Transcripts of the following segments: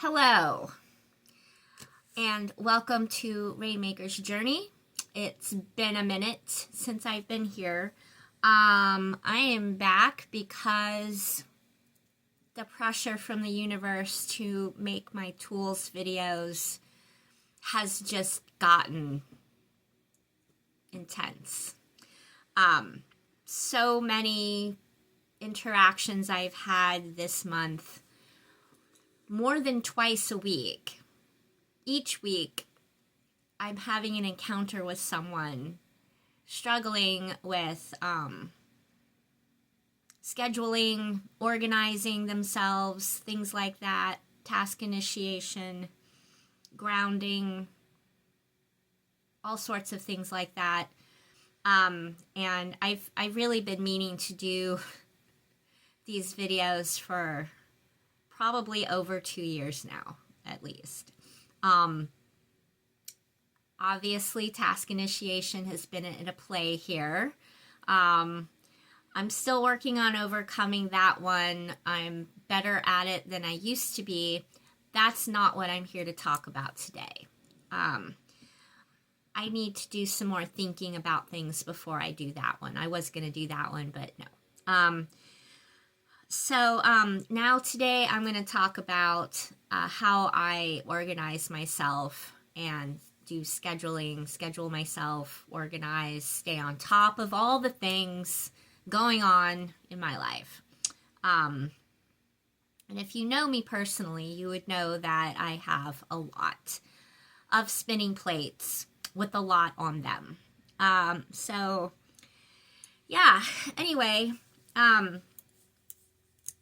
Hello, and welcome to Rainmaker's Journey. It's been a minute since I've been here. I am back because the pressure from the universe to make my tools videos has just gotten intense. So many interactions I've had this month, more than twice a week. Each week, I'm having an encounter with someone struggling with scheduling, organizing themselves, things like that, task initiation, grounding, all sorts of things like that. And I've really been meaning to do these videos for probably over 2 years now, at least. Obviously, task initiation has been in a play here. I'm still working on overcoming that one. I'm better at it than I used to be. That's not what I'm here to talk about today. I need to do some more thinking about things before I do that one. I was going to do that one, but no. So now today I'm going to talk about how I organize myself and do scheduling, schedule myself, organize, stay on top of all the things going on in my life. And if you know me personally, you would know that I have a lot of spinning plates with a lot on them. So yeah, anyway,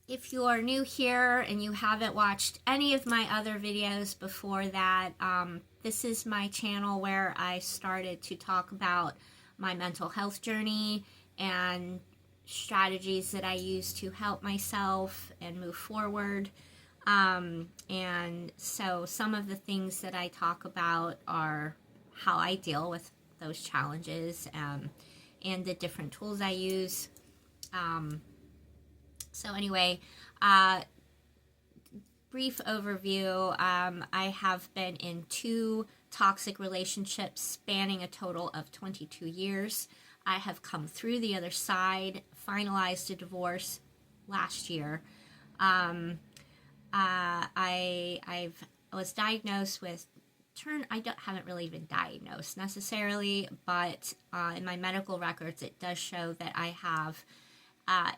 if you are new here and you haven't watched any of my other videos before that, this is my channel where I started to talk about my mental health journey and strategies that I use to help myself and move forward. And so some of the things that I talk about are how I deal with those challenges and the different tools I use. So anyway, brief overview. I have been in 2 toxic relationships spanning a total of 22 years. I have come through the other side, finalized a divorce last year. I was diagnosed with haven't really been diagnosed necessarily, but in my medical records it does show that I have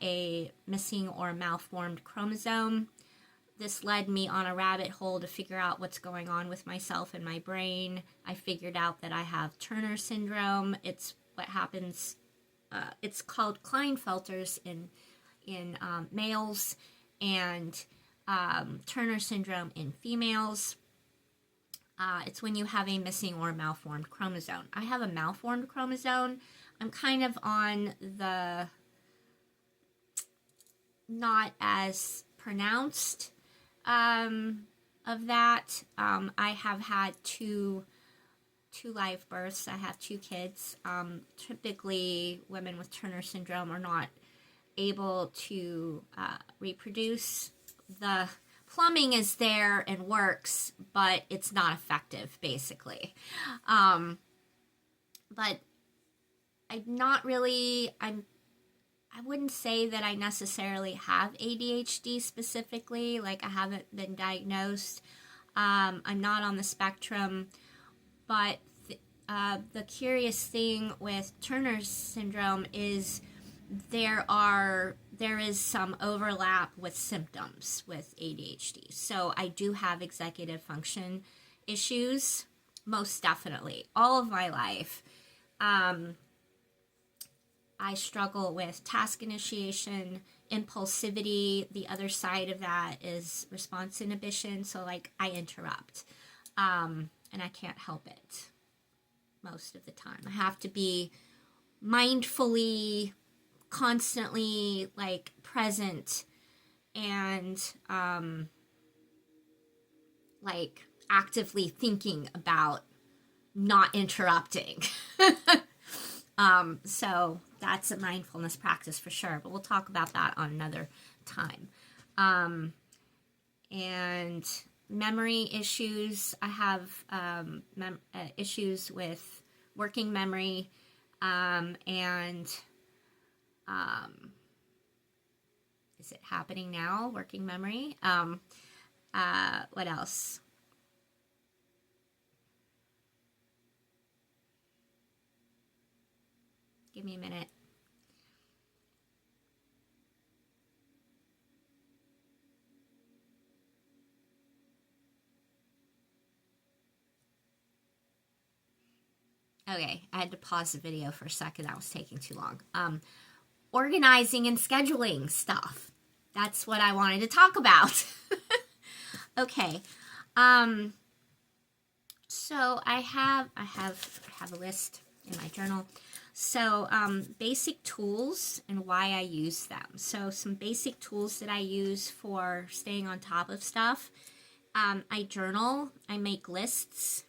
a missing or malformed chromosome. This led me on a rabbit hole to figure out what's going on with myself and my brain. I figured out that I have Turner syndrome. It's what happens. It's called Klinefelter's in males, and Turner syndrome in females. It's when you have a missing or malformed chromosome. I have a malformed chromosome. I'm kind of on the not as pronounced of that. I have had two live births. I have 2 kids. Typically, women with Turner syndrome are not able to reproduce. The plumbing is there and works, but it's not effective, basically. But I wouldn't say that I necessarily have ADHD specifically. Like, I haven't been diagnosed. I'm not on the spectrum. But the curious thing with Turner syndrome is there is some overlap with symptoms with ADHD. So I do have executive function issues, most definitely. All of my life. I struggle with task initiation, impulsivity. The other side of that is response inhibition. So, like, I interrupt, and I can't help it most of the time. I have to be mindfully, constantly, like, present and, like, actively thinking about not interrupting. So that's a mindfulness practice for sure, but we'll talk about that on another time. And memory issues. I have issues with working memory, and is it happening now? Working memory. What else? Give me a minute. Okay, I had to pause the video for a second. That was taking too long. Organizing and scheduling stuff. That's what I wanted to talk about. Okay. So I have a list in my journal. So basic tools and why I use them. So some basic tools that I use for staying on top of stuff. I journal. I make lists.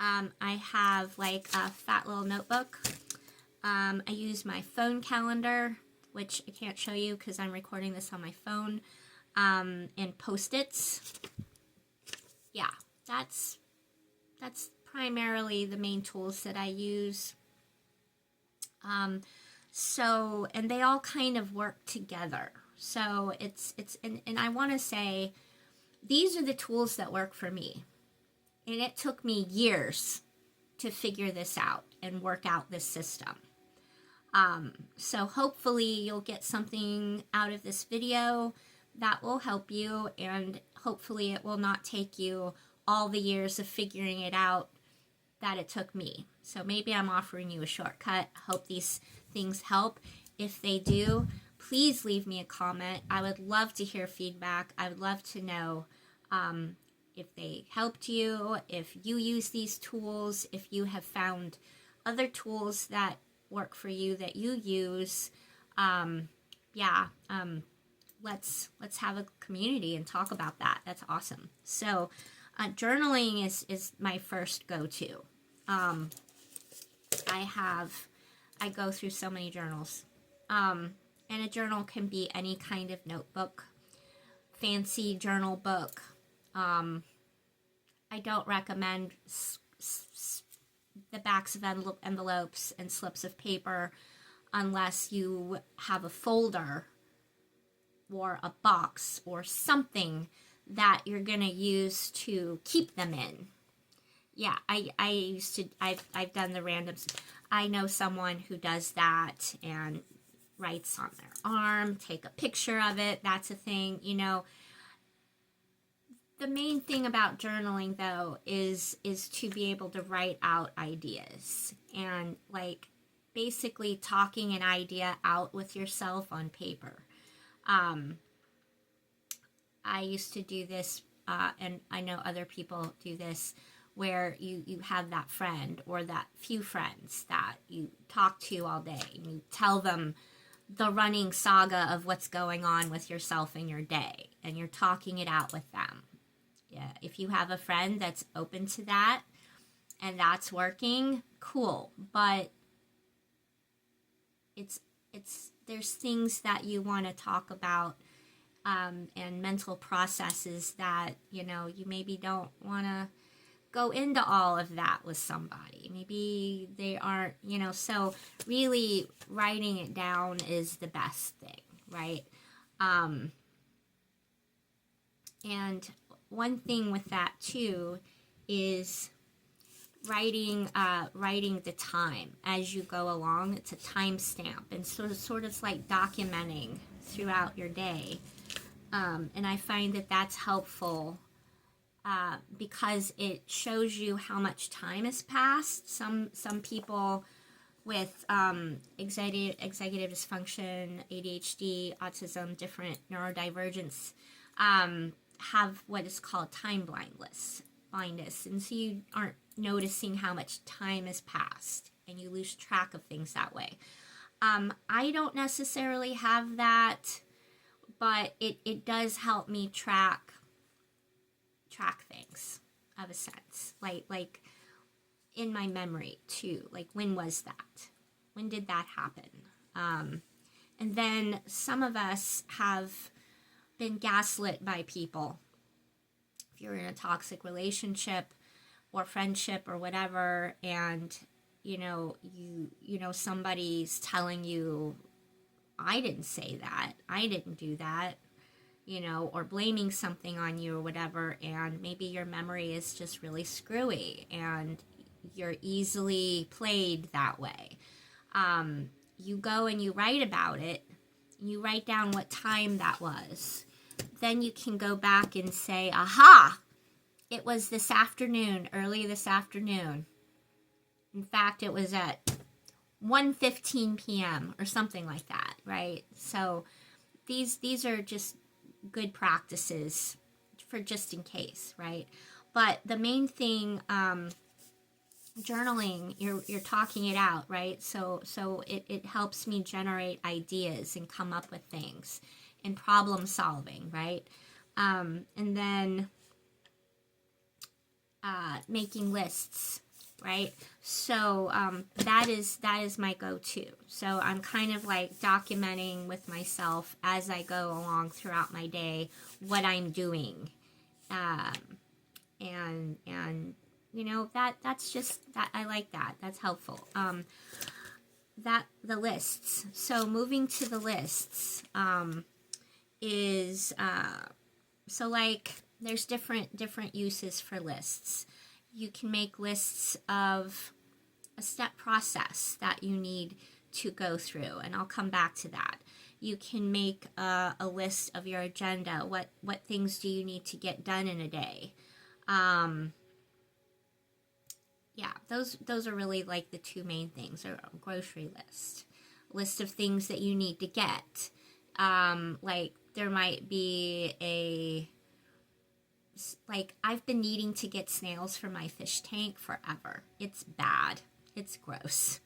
I have like a fat little notebook. I use my phone calendar, which I can't show you because I'm recording this on my phone, and Post-its. Yeah, that's primarily the main tools that I use. So, and they all kind of work together. So and I want to say, these are the tools that work for me. And it took me years to figure this out and work out this system. So hopefully you'll get something out of this video that will help you, and hopefully it will not take you all the years of figuring it out that it took me. So maybe I'm offering you a shortcut. Hope these things help. If they do, please leave me a comment. I would love to hear feedback. I would love to know if they helped you, if you use these tools, if you have found other tools that work for you that you use. Let's have a community and talk about that. That's awesome. So journaling is my first go-to. I go through so many journals. And a journal can be any kind of notebook, fancy journal book. I don't recommend the backs of envelopes and slips of paper unless you have a folder or a box or something that you're going to use to keep them in. Yeah, I've done the randoms. I know someone who does that and writes on their arm, take a picture of it. That's a thing, you know. The main thing about journaling, though, is to be able to write out ideas and, like, basically talking an idea out with yourself on paper. I used to do this, and I know other people do this, where you have that friend or that few friends that you talk to all day, and you tell them the running saga of what's going on with yourself in your day, and you're talking it out with them. Yeah, if you have a friend that's open to that and that's working, cool. But there's things that you want to talk about, and mental processes that, you know, you maybe don't want to go into all of that with somebody. Maybe they aren't, you know, so really writing it down is the best thing, right? And one thing with that too is writing the time as you go along. It's a timestamp, and sort of like documenting throughout your day. And I find that that's helpful because it shows you how much time has passed. Some people with executive dysfunction, ADHD, autism, different neurodivergence, have what is called time blindness, and so you aren't noticing how much time has passed, and you lose track of things that way. I don't necessarily have that, but it does help me track things, of a sense, like in my memory too, like when was that? When did that happen? And then some of us have been gaslit by people. If you're in a toxic relationship or friendship or whatever, and somebody's telling you, I didn't say that, I didn't do that, or blaming something on you or whatever, and maybe your memory is just really screwy and you're easily played that way. You go and you write about it, you write down what time that was. Then you can go back and say, aha, it was this afternoon, early this afternoon. In fact, it was at 1:15 p.m. or something like that, right? So these are just good practices for just in case, right? But the main thing, journaling, you're talking it out, right? So it helps me generate ideas and come up with things and problem solving, right? And then making lists, right? So that is my go-to. So I'm kind of like documenting with myself as I go along throughout my day what I'm doing, and that's just that. I like that. That's helpful. That the lists. So moving to the lists is so like there's different uses for lists. You can make lists of a step process that you need to go through, and I'll come back to that. You can make a list of your agenda. What things do you need to get done in a day? Yeah, those are really like the two main things. Or a grocery list of things that you need to get. Like there might be like I've been needing to get snails for my fish tank forever. It's bad. It's gross.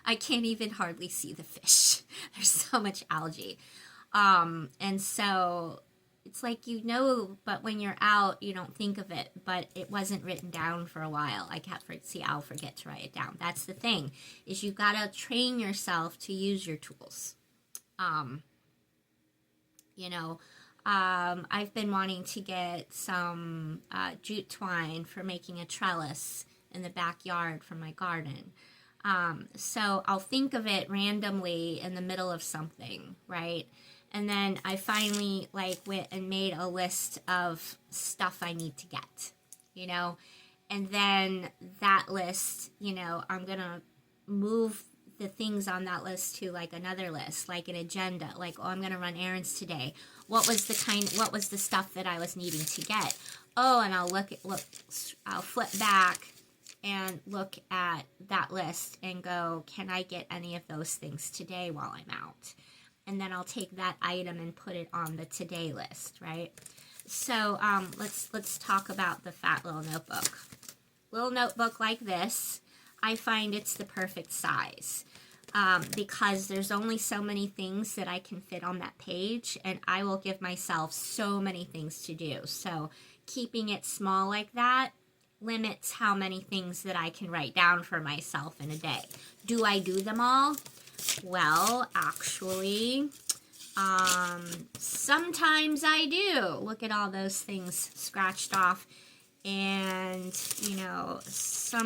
I can't even hardly see the fish. There's so much algae. And so it's like, but when you're out, you don't think of it, but it wasn't written down for a while. I'll forget to write it down. That's the thing, is you gotta train yourself to use your tools. I've been wanting to get some jute twine for making a trellis in the backyard for my garden. So I'll think of it randomly in the middle of something, right? And then I finally went and made a list of stuff I need to get, and then that list, I'm going to move the things on that list to another list, like an agenda, I'm going to run errands today. What was the stuff that I was needing to get? Oh, and I'll flip back and look at that list and go, can I get any of those things today while I'm out? And then I'll take that item and put it on the today list, right? So let's talk about the Fat Little Notebook. Little notebook like this, I find it's the perfect size. Because there's only so many things that I can fit on that page, and I will give myself so many things to do. So keeping it small like that limits how many things that I can write down for myself in a day. Do I do them all? Well, actually, sometimes I do. Look at all those things scratched off. And, sometimes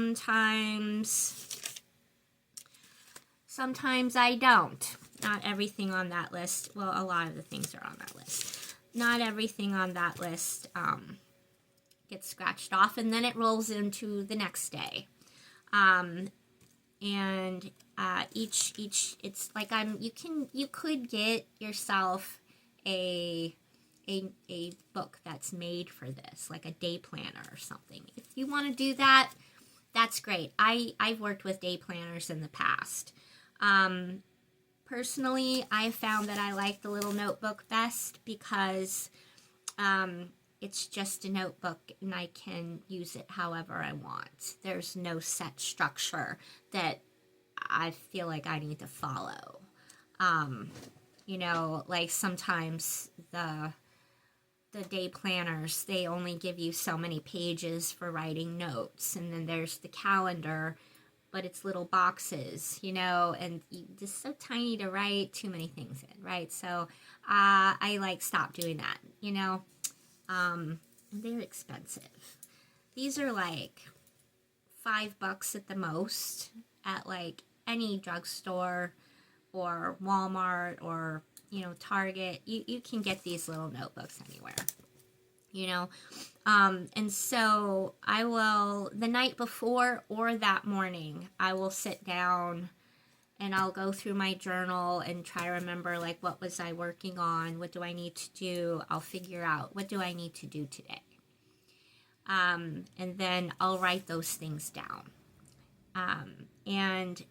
I don't. Not everything on that list. Well, a lot of the things are on that list. Not everything on that list gets scratched off, and then it rolls into the next day. And each it's like you could get yourself a book that's made for this, like a day planner or something. If you want to do that, that's great. I've worked with day planners in the past. Personally, I found that I like the little notebook best because it's just a notebook and I can use it however I want. There's no set structure that I feel like I need to follow. Sometimes the day planners, they only give you so many pages for writing notes, and then there's the calendar, but it's little boxes, and just so tiny to write too many things in, right? So I stopped doing that, And they're expensive. These are like $5 at the most at like any drugstore or Walmart or, Target. You can get these little notebooks anywhere, and so I will, the night before or that morning, I will sit down and I'll go through my journal and try to remember, like, what was I working on? What do I need to do? I'll figure out, what do I need to do today? And then I'll write those things down. And,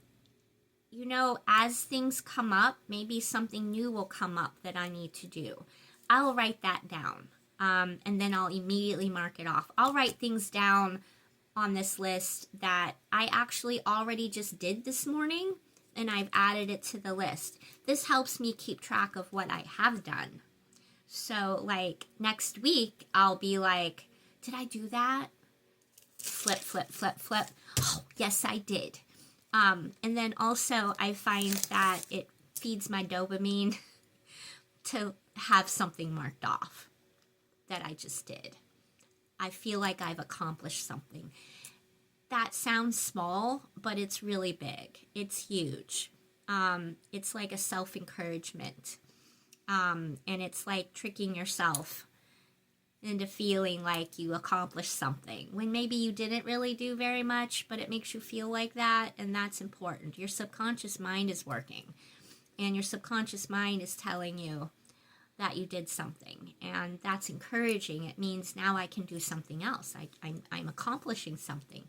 as things come up, maybe something new will come up that I need to do. I'll write that down. And then I'll immediately mark it off. I'll write things down on this list that I actually already just did this morning, and I've added it to the list. This helps me keep track of what I have done. So, like, next week, I'll be like, did I do that? Flip, flip, flip, flip. Oh, yes, I did. And then also, I find that it feeds my dopamine to have something marked off that I just did. I feel like I've accomplished something. That sounds small, but it's really big. It's huge. It's like a self-encouragement. And it's like tricking yourself into feeling like you accomplished something when maybe you didn't really do very much, but it makes you feel like that, and that's important. Your subconscious mind is working, and your subconscious mind is telling you that you did something, and that's encouraging. It means now I can do something else. I'm accomplishing something.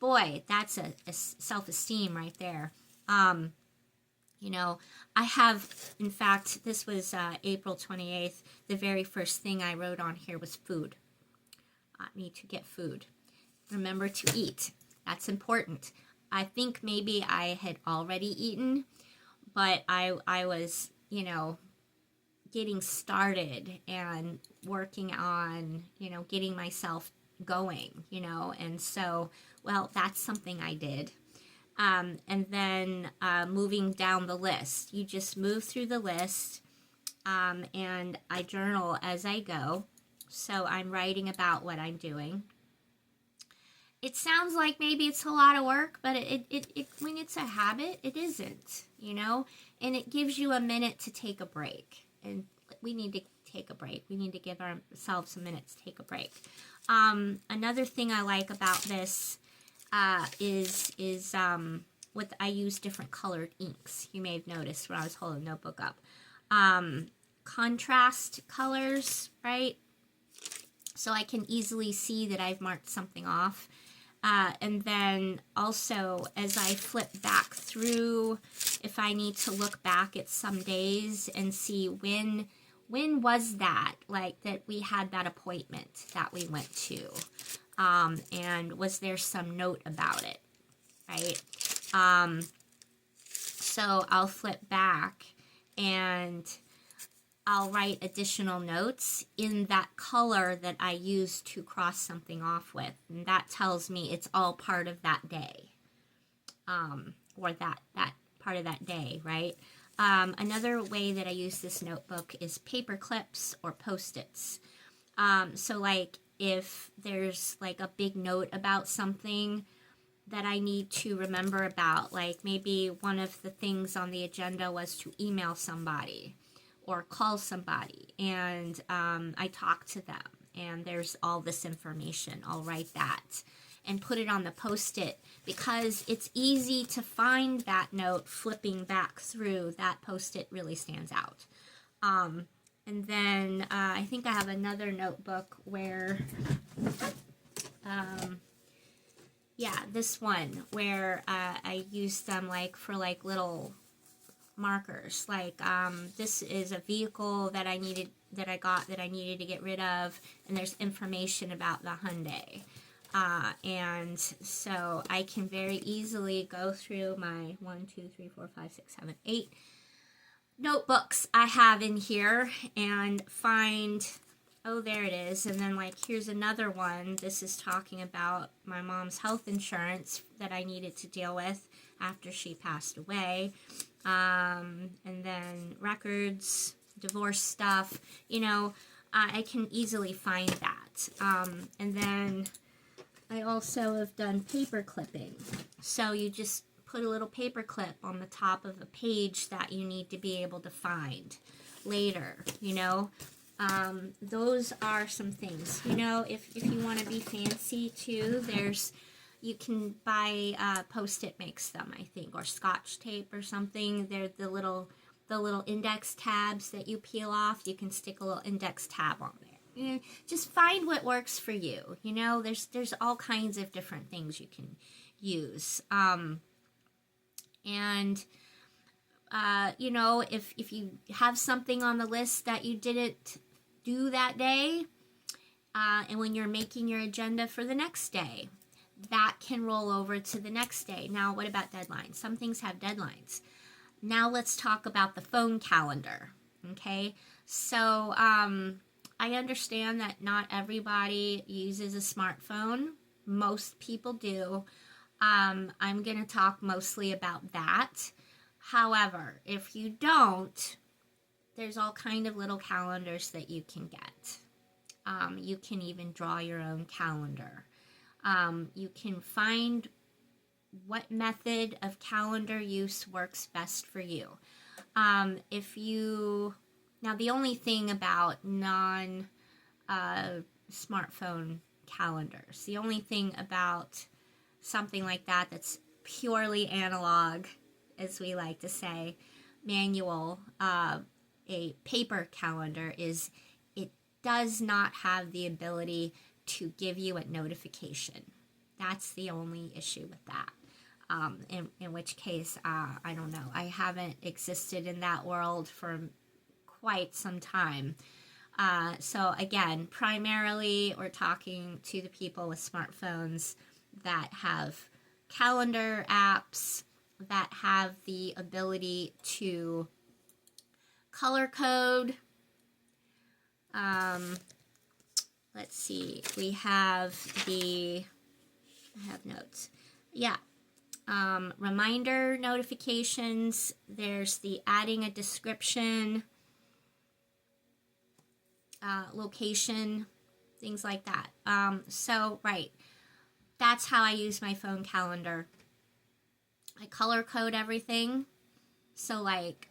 Boy, that's a self-esteem right there. I have, in fact, this was April 28th. The very first thing I wrote on here was food. I need to get food. Remember to eat. That's important. I think maybe I had already eaten, but I was, getting started and working on, getting myself going, and so, well, that's something I did. And then moving down the list. You just move through the list, and I journal as I go. So I'm writing about what I'm doing. It sounds like maybe it's a lot of work, but it when it's a habit, it isn't, and it gives you a minute to take a break. And we need to take a break. We need to give ourselves a minute to take a break. Another thing I like about this is what I use different colored inks. You may have noticed when I was holding the notebook up. Contrast colors, right? So I can easily see that I've marked something off. And then also, as I flip back through, if I need to look back at some days and see when was that, like, that we had that appointment that we went to, and was there some note about it, right? So I'll flip back and I'll write additional notes in that color that I used to cross something off with. And that tells me it's all part of that day, or that part of that day, right? Another way that I use this notebook is paper clips or Post-its. So like if there's like a big note about something that I need to remember about, like maybe one of the things on the agenda was to email somebody or call somebody, and I talk to them, and there's all this information. I'll write that and put it on the Post-it, because it's easy to find that note flipping back through. That Post-it really stands out. And then I think I have another notebook where, this one where I use them like for like little markers. Like this is a vehicle that I needed to get rid of, and there's information about the Hyundai. And so I can very easily go through my 8 notebooks I have in here and find, oh, there it is. And then like, here's another one. This is talking about my mom's health insurance that I needed to deal with after she passed away. And then records, divorce stuff, I can easily find that. that. And then I also have done paper clipping. So you just put a little paper clip on the top of a page that you need to be able to find later, you know. Those are some things, you know. If you want to be fancy too, you can buy Post-it makes them, I think, or Scotch tape or something. They're the little index tabs that you peel off. You can stick a little index tab on there. You know, just find what works for you. You know, there's all kinds of different things you can use. You know, if you have something on the list that you didn't do that day, and when you're making your agenda for the next day, that can roll over to the next day. Now, what about deadlines? Some things have deadlines. Now let's talk about the phone calendar, okay? So, I understand that not everybody uses a smartphone. Most people do. I'm going to talk mostly about that. However, if you don't, there's all kind of little calendars that you can get. You can even draw your own calendar. You can find what method of calendar use works best for you. Now, the only thing about non-smartphone calendars, the only thing about something like that that's purely analog, as we like to say, manual, a paper calendar, is it does not have the ability to give you a notification. That's the only issue with that. In which case, I don't know. I haven't existed in that world for quite some time. So again, primarily we're talking to the people with smartphones that have calendar apps that have the ability to color code. Let's see. We have I have notes. Yeah. Reminder notifications. There's the adding a description, location, things like that. So, right. That's how I use my phone calendar. I color code everything. So, like,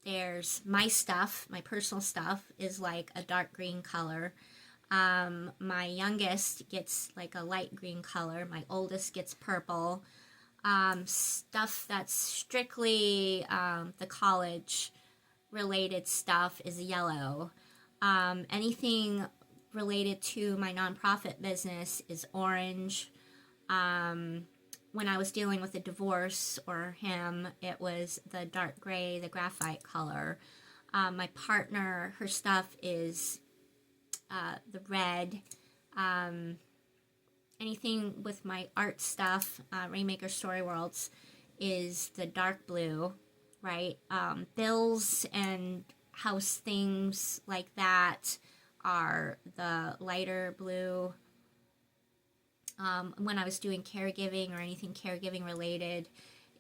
there's my stuff, my personal stuff is like a dark green color. My youngest gets like a light green color. My oldest gets purple. Stuff that's strictly the college related stuff is yellow. Anything related to my nonprofit business is orange. When I was dealing with a divorce or him, it was the dark gray, the graphite color. My partner, her stuff is the red. Anything with my art stuff, Rainmaker Story Worlds, is the dark blue, right? Bills and house things like that are the lighter blue. When I was doing caregiving or anything caregiving related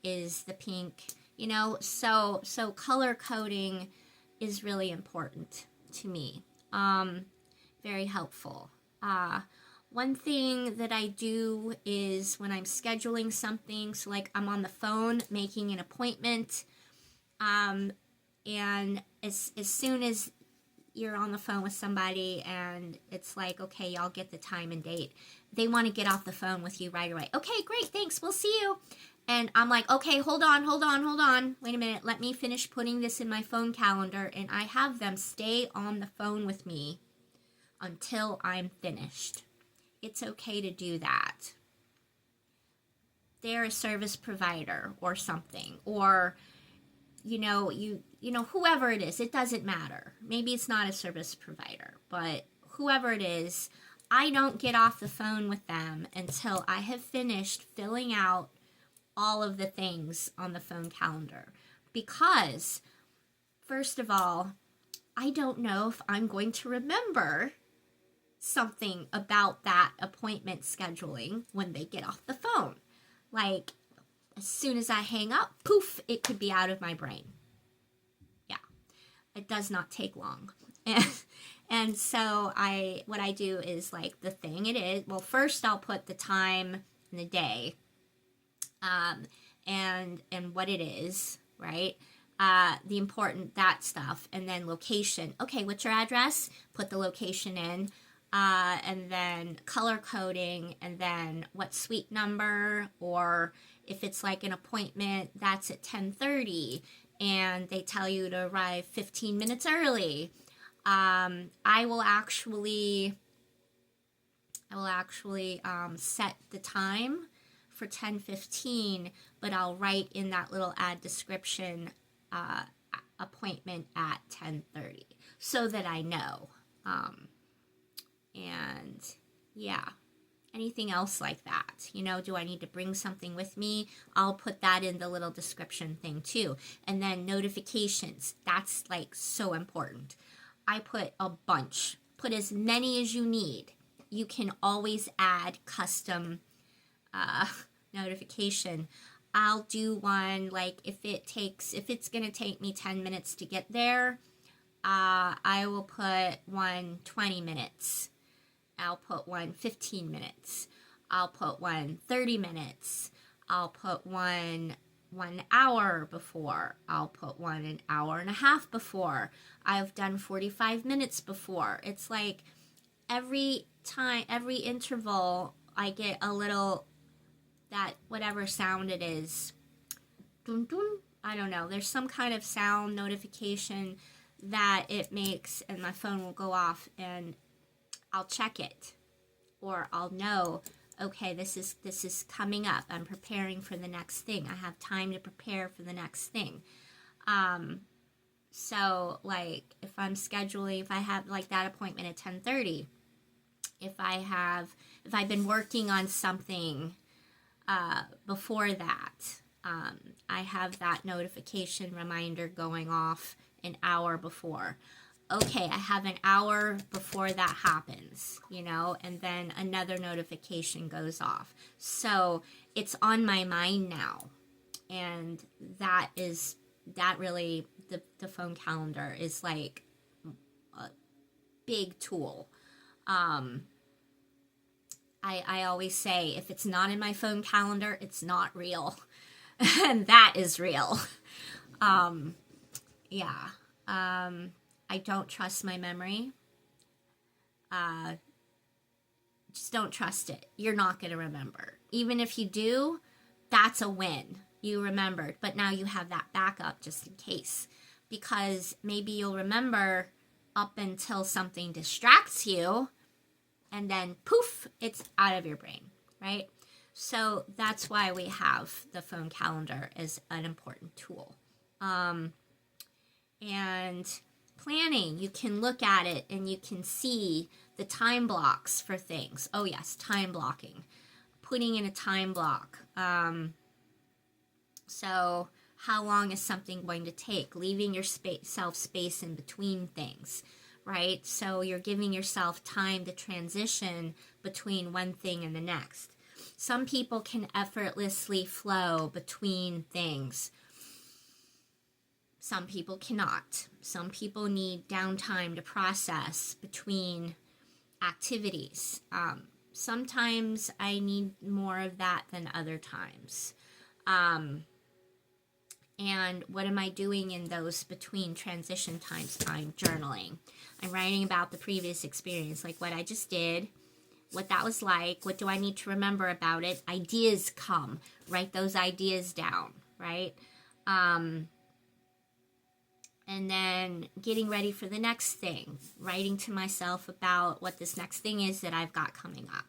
is the pink, you know, so color coding is really important to me. Very helpful. One thing that I do is when I'm scheduling something, so like I'm on the phone making an appointment, and as soon as you're on the phone with somebody and it's like, okay, y'all get the time and date, they want to get off the phone with you right away. Okay, great, thanks, we'll see you. And I'm like, okay, hold on. Wait a minute, let me finish putting this in my phone calendar, and I have them stay on the phone with me until I'm finished. It's okay to do that. They're a service provider or something, or you know, whoever it is, it doesn't matter. Maybe it's not a service provider, but whoever it is, I don't get off the phone with them until I have finished filling out all of the things on the phone calendar. Because, first of all, I don't know if I'm going to remember something about that appointment scheduling when they get off the phone. Like, as soon as I hang up, poof, it could be out of my brain. Yeah, it does not take long. And so what I do is like the thing it is. Well, first I'll put the time and the day, and what it is, right? The important that stuff, and then location. Okay, what's your address? Put the location in, and then color coding, and then what suite number, or if it's like an appointment that's at 10:30, and they tell you to arrive 15 minutes early. I will actually set the time for 10:15, but I'll write in that little ad description appointment at 10:30 so that I know. And yeah, anything else like that? Do I need to bring something with me? I'll put that in the little description thing too. And then notifications, that's like so important. I put a bunch. Put as many as you need. You can always add custom notification. I'll do one like if it's gonna take me 10 minutes to get there, I will put one 20 minutes. I'll put one 15 minutes. I'll put one 30 minutes. I'll put one 1 hour before. I'll put one an hour and a half before. I've done 45 minutes before. It's like every interval, I get a little, that whatever sound it is, dun dun, I don't know. There's some kind of sound notification that it makes, and my phone will go off, and I'll check it, or I'll know, okay, this is coming up. I'm preparing for the next thing. I have time to prepare for the next thing. So like if I have like that appointment at 10:30, if I've been working on something before that, I have that notification reminder going off an hour before. Okay, I have an hour before that happens, and then another notification goes off. So it's on my mind now. And that really, the phone calendar is like a big tool. I always say, if it's not in my phone calendar, it's not real. And that is real. Yeah. I don't trust my memory. Just don't trust it. You're not going to remember. Even if you do, that's a win. You remembered, but now you have that backup just in case. Because maybe you'll remember up until something distracts you, and then poof, it's out of your brain, right? So that's why we have the phone calendar as an important tool. And planning, you can look at it and you can see the time blocks for things. Oh yes, time blocking. Putting in a time block. So how long is something going to take? Leaving yourself space in between things, right? So you're giving yourself time to transition between one thing and the next. Some people can effortlessly flow between things. Some people cannot. Some people need downtime to process between activities. Sometimes I need more of that than other times. And what am I doing in those between transition times? I'm journaling. I'm writing about the previous experience, like what I just did, what that was like, what do I need to remember about it? Ideas come. Write those ideas down, right? And then getting ready for the next thing, writing to myself about what this next thing is that I've got coming up.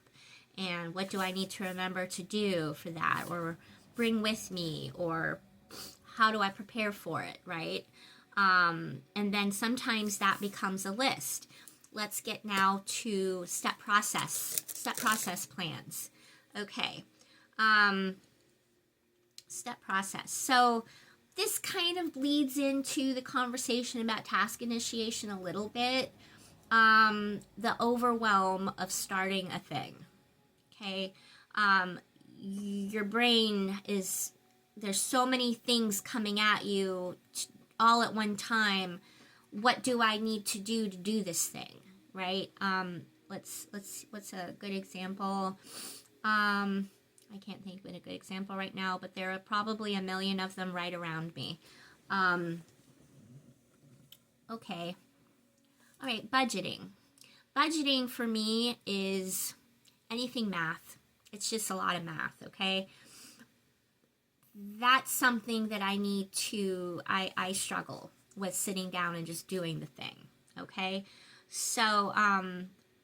And what do I need to remember to do for that, or bring with me, or how do I prepare for it, right? And then sometimes that becomes a list. Let's get now to step process plans. Okay. Step process. So this kind of bleeds into the conversation about task initiation a little bit. The overwhelm of starting a thing. Okay. Your brain there's so many things coming at you all at one time. What do I need to do this thing? right? What's a good example? I can't think of a good example right now, but there are probably a million of them right around me. Okay. All right, budgeting. Budgeting for me is anything math. It's just a lot of math, okay? That's something that I struggle with sitting down and just doing the thing, okay? So,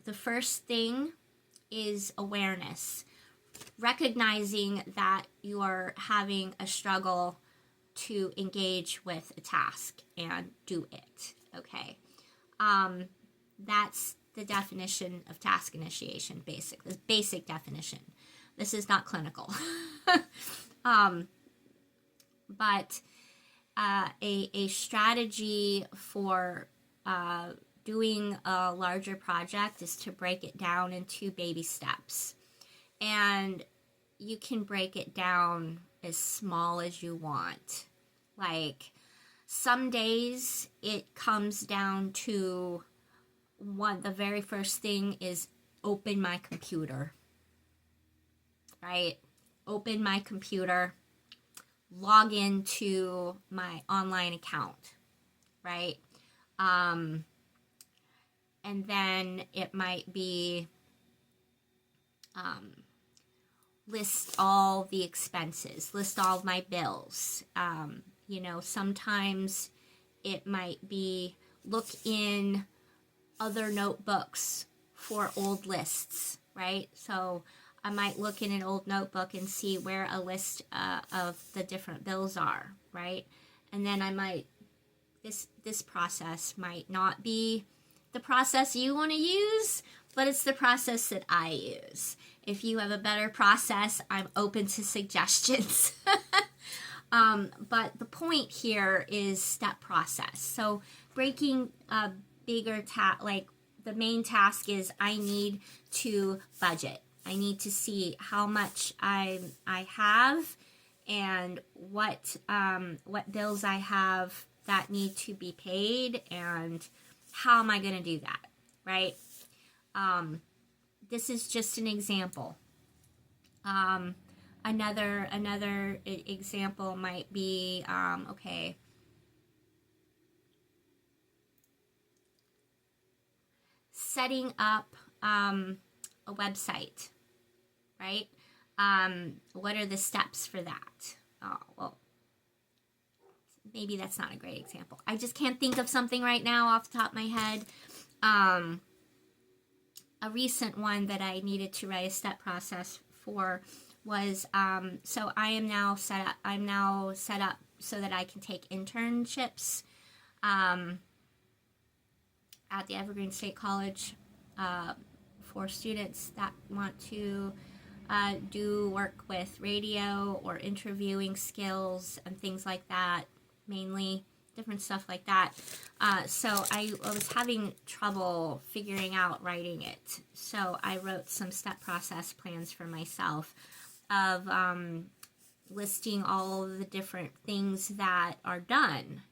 the first thing is awareness. Recognizing that you are having a struggle to engage with a task and do it, okay? That's the definition of task initiation, the basic definition. This is not clinical. But a strategy for doing a larger project is to break it down into baby steps. And you can break it down as small as you want. Like, some days it comes down to the very first thing is open my computer, right? Open my computer, log into my online account, right? And then it might be list all the expenses, list all of my bills. Sometimes it might be look in other notebooks for old lists, right? So I might look in an old notebook and see where a list of the different bills are, right? And then this process might not be the process you want to use, but it's the process that I use. If you have a better process, I'm open to suggestions. But the point here is step process. So breaking a bigger task, like the main task is I need to budget. I need to see how much I have and what bills I have that need to be paid, and how am I going to do that, right? This is just an example. Another example might be, setting up a website, right? What are the steps for that? Oh, well, maybe that's not a great example. I just can't think of something right now off the top of my head. A recent one that I needed to write a step process for was, so I'm now set up so that I can take internships at the Evergreen State College for students that want to do work with radio or interviewing skills and things like that, mainly different stuff like that. So I was having trouble figuring out writing it. So I wrote some step process plans for myself of listing all of the different things that are done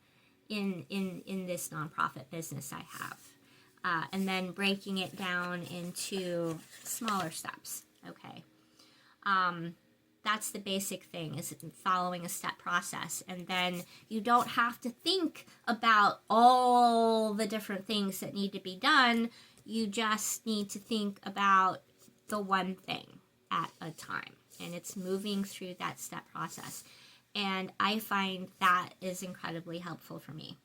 in this nonprofit business I have. And then breaking it down into smaller steps. Okay. That's the basic thing, is following a step process. And then you don't have to think about all the different things that need to be done. You just need to think about the one thing at a time. And it's moving through that step process. And I find that is incredibly helpful for me.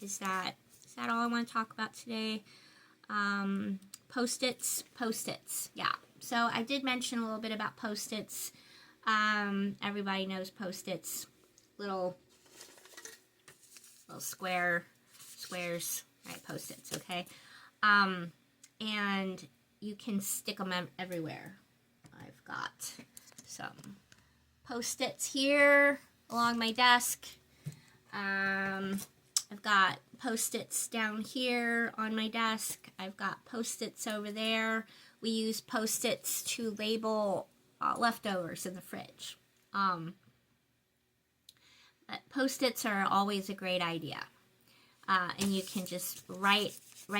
Is that all I want to talk about today? Post-its, yeah. So I did mention a little bit about Post-its. Everybody knows Post-its, little squares, right? Post-its, okay. And you can stick them everywhere. I've got some Post-its here along my desk. I've got Post-its down here on my desk. I've got Post-its over there. We use Post-its to label leftovers in the fridge. But Post-its are always a great idea. and you can just write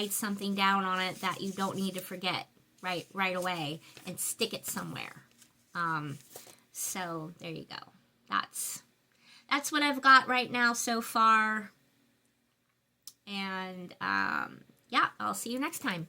something down on it that you don't need to forget right away, and stick it somewhere. So there you go. That's what I've got right now so far. And yeah, I'll see you next time.